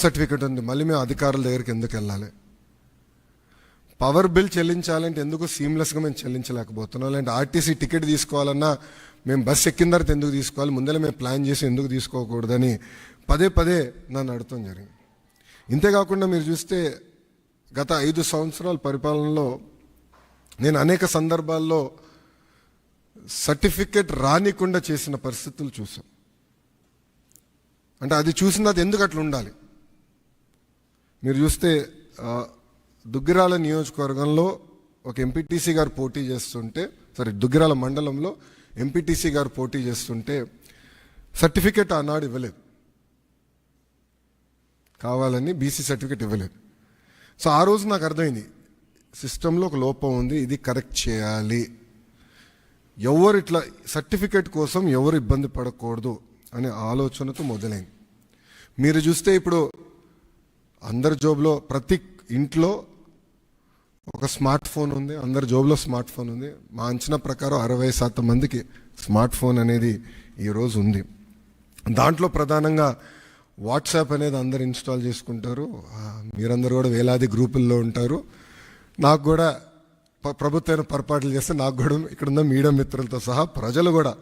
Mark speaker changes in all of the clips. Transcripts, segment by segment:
Speaker 1: Certificate ఉంది, మళ్ళీ మేము అధికారుల దగ్గరికి ఎందుకు వెళ్ళాలి? పవర్ బిల్ చెల్లించాలంటే ఎందుకు సీమ్లెస్గా మేము చెల్లించలేకపోతున్నాం? లేదంటే ఆర్టీసీ టికెట్ తీసుకోవాలన్నా మేము బస్సు ఎక్కిన తర్వాత ఎందుకు తీసుకోవాలి, ముందర మేము ప్లాన్ చేసి ఎందుకు తీసుకోకూడదని పదే పదే నన్ను అడగటం జరిగింది. ఇంతేకాకుండా మీరు చూస్తే గత 5 సంవత్సరాల పరిపాలనలో నేను అనేక సందర్భాల్లో సర్టిఫికెట్ రానికుండా చేసిన పరిస్థితులు చూసాం. అంటే అది చూసిన తర్వాత ఎందుకు అట్లా ఉండాలి? మీరు చూస్తే దుగ్గిరాల నియోజకవర్గంలో ఒక ఎంపీటీసీ గారు పోటీ చేస్తుంటే, దుగ్గిరాల మండలంలో ఎంపీటీసీ గారు పోటీ చేస్తుంటే సర్టిఫికెట్ ఆనాడు ఇవ్వలేదు, కావాలని బీసీ సర్టిఫికెట్ ఇవ్వలేదు. సో ఆ రోజు నాకు అర్థమైంది, సిస్టంలో ఒక లోపం ఉంది, ఇది కరెక్ట్ చేయాలి. ఎవరు ఇట్లా సర్టిఫికెట్ కోసం ఎవరు ఇబ్బంది పడకూడదు అనే ఆలోచనతో మొదలైంది. మీరు చూస్తే ఇప్పుడు అందరి జోబులో, ప్రతి ఇంట్లో ఒక స్మార్ట్ ఫోన్ ఉంది, అందరి జోబులో స్మార్ట్ ఫోన్ ఉంది. మా అంచనా ప్రకారం 60% మందికి స్మార్ట్ ఫోన్ అనేది ఈరోజు ఉంది. దాంట్లో ప్రధానంగా వాట్సాప్ అనేది అందరు ఇన్స్టాల్ చేసుకుంటారు. మీరందరూ కూడా వేలాది గ్రూపుల్లో ఉంటారు. నాకు కూడా ప్రభుత్వం పొరపాట్లు చేస్తే నాకు కూడా ఇక్కడున్న మీడియా మిత్రులతో సహా ప్రజలు కూడా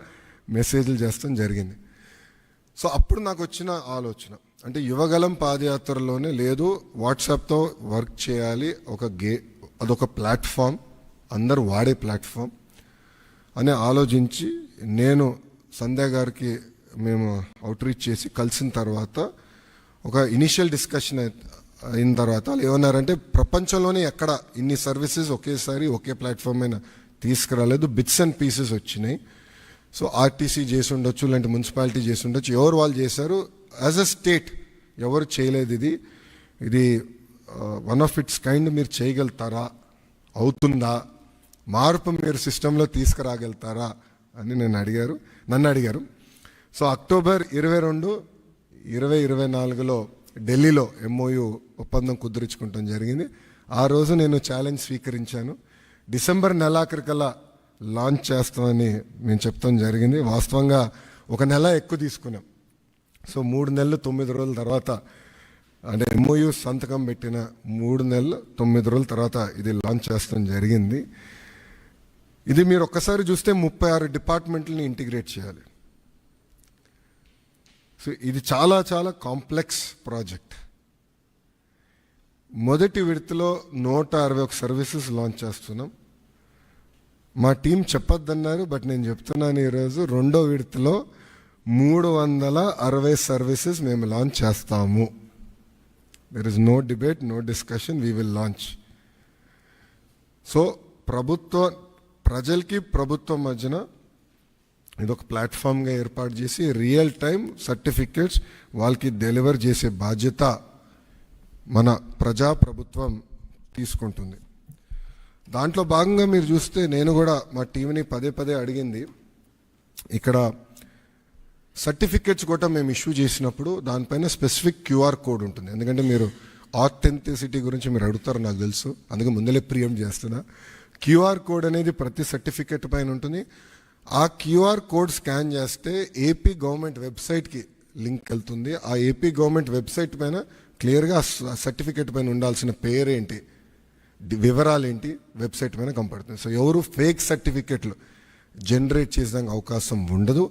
Speaker 1: మెసేజ్లు చేస్తాం జరిగింది. సో అప్పుడు నాకు వచ్చిన ఆలోచన, అంటే యువగలం పాదయాత్రలోనే లేదు, వాట్సాప్తో వర్క్ చేయాలి, అదొక ప్లాట్ఫామ్, అందరూ వాడే ప్లాట్ఫామ్ అని ఆలోచించి నేను సంధ్య గారికి మేము అవుట్రీచ్ చేసి కలిసిన తర్వాత ఒక ఇనిషియల్ డిస్కషన్ అయిన తర్వాత వాళ్ళు ఏమన్నారంటే, ప్రపంచంలోనే ఎక్కడ ఇన్ని సర్వీసెస్ ఒకేసారి ఒకే ప్లాట్ఫామ్ అయినా తీసుకురాలేదు, బిట్స్ అండ్ పీసెస్ వచ్చినాయి. సో ఆర్టీసీ చేసి ఉండొచ్చు, లేదంటే మున్సిపాలిటీ చేసి ఉండొచ్చు, ఎవరు వాళ్ళు చేశారు. యాజ్ అ స్టేట్ ఎవరు చేయలేదు. ఇది వన్ ఆఫ్ ఇట్స్ కైండ్. మీరు చేయగలుగుతారా, అవుతుందా, మార్పు మీరు సిస్టంలో తీసుకురాగలుగుతారా అని నన్ను అడిగారు. సో అక్టోబర్ 22, 2024లో ఢిల్లీలో MOU ఒప్పందం కుదుర్చుకుంటాం జరిగింది. ఆ రోజు నేను ఛాలెంజ్ స్వీకరించాను, డిసెంబర్ నెలాఖరికల్లా లాంచ్ చేస్తామని మేము చెప్తాం జరిగింది. వాస్తవంగా 1 నెల ఎక్కువ తీసుకున్నాం. సో 3 నెలలు 9 రోజుల తర్వాత, అంటే MOU సంతకం పెట్టిన 3 నెలలు 9 రోజుల తర్వాత ఇది లాంచ్ చేస్తాం జరిగింది. ఇది మీరు ఒక్కసారి చూస్తే 36 డిపార్ట్మెంట్లని ఇంటిగ్రేట్ చేయాలి. సో ఇది చాలా చాలా కాంప్లెక్స్ ప్రాజెక్ట్. మొదటి విడతలో 161 సర్వీసెస్ లాంచ్ చేస్తున్నాం. మా టీం చెప్పొద్దన్నారు, బట్ నేను చెప్తున్నాను ఈరోజు, 2వ విడతలో 360 సర్వీసెస్ మేము లాంచ్ చేస్తాము. There is no debate, no discussion, we will launch. So ప్రజలకి ప్రభుత్వం మధ్యన ఇదొక ప్లాట్ఫామ్గా ఏర్పాటు చేసి రియల్ టైం సర్టిఫికేట్స్ వాళ్ళకి డెలివర్ చేసే బాధ్యత మన ప్రభుత్వం తీసుకుంటుంది. దాంట్లో భాగంగా మీరు చూస్తే నేను కూడా మా టీంని పదే పదే అడిగింది, ఇక్కడ సర్టిఫికేట్స్ కూడా మేము ఇష్యూ చేసినప్పుడు దానిపైన స్పెసిఫిక్ QR కోడ్ ఉంటుంది. ఎందుకంటే మీరు ఆథెంటిసిటీ గురించి మీరు అడుగుతారు నాకు తెలుసు, అందుకే ముందలే ప్రియం చేస్తున్నా. QR కోడ్ అనేది ప్రతి సర్టిఫికేట్ పైన ఉంటుంది. ఆ QR కోడ్ స్కాన్ చేస్తే ఏపీ గవర్నమెంట్ వెబ్సైట్కి లింక్ వెళ్తుంది. ఆ ఏపీ గవర్నమెంట్ వెబ్సైట్ పైన క్లియర్గా సర్టిఫికేట్ పైన ఉండాల్సిన పేరేంటి, వివరాలు ఏంటి వెబ్సైట్ పైన కనపడుతుంది. సో ఎవరు ఫేక్ సర్టిఫికేట్లు జనరేట్ చేసే అవకాశం ఉండదు.